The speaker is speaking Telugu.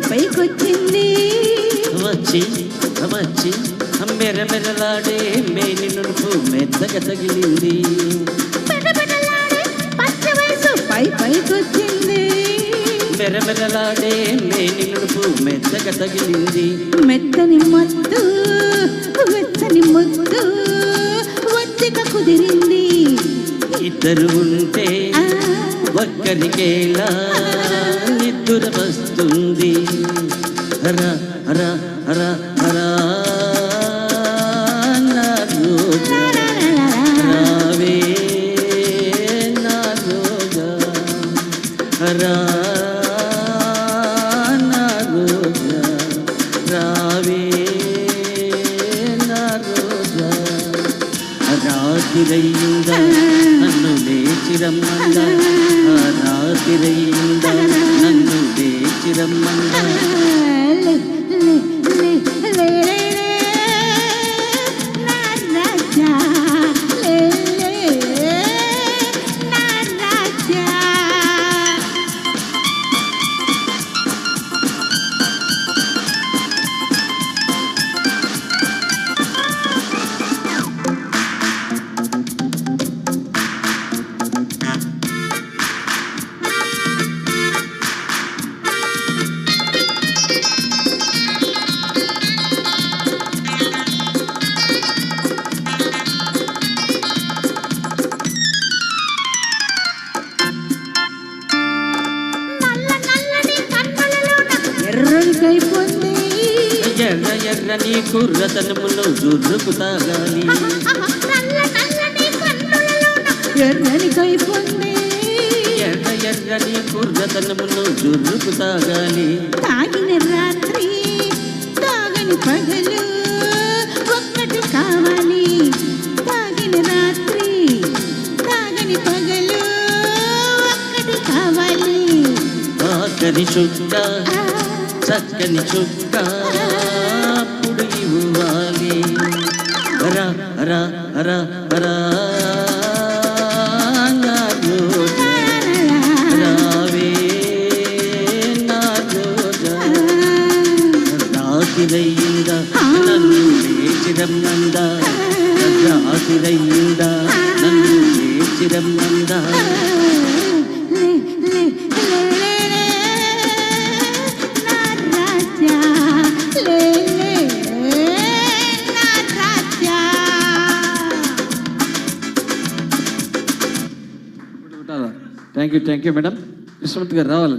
పైకొచ్చింది వచ్చి వచ్చి మెరమెరలాడే మేని నునుపు మెత్తగా తగిలింది. పచ్చ వయసు పైకొచ్చింది మెరమెరలాడే మేని నునుపు మెత్తగా తగిలింది. మెత్తని మత్తు వెచ్చని ముద్దు వచ్చిక కుదిరింది. ఇద్దరు ఉంటే ఒక్కరికేలా నిద్ర వస్తుంది. హరా హరా హరా హరా నా రోజా రావే నా రోజా హరా నా రోజా రావే నా రోజా. రాత్రిరయ్యిందా నన్ను లేచిరమ్మందా, రాత్రిరయ్యిందా నన్ను లేచిరమ్మందా. ఎర్ర ఎర్రని కుర్రతనములో జుర్రుకు తాగాలి. ఎర్ర ఎర్రని కుర్రతనములో జుర్రుకు తాగాలి. తాగిన రాత్రి తాగని పగలు ఒక్కటి కావాలి. తాగిన రాత్రి తాగని పగలు ఒక్కటి కావాలి. ఆఖరి చుక్క చక్కని చుక్క అప్పుడు ఇవ్వాలి. హరా హరా హరా హరా నా రోజా రావే నా రోజా. రాత్రిరయ్యిందా నన్ను లేచిరమ్మందా, రాత్రిరయ్యిందా నన్ను లేచిరమ్మందా. Thank you madam. Krishnamurthy garu రావాలి.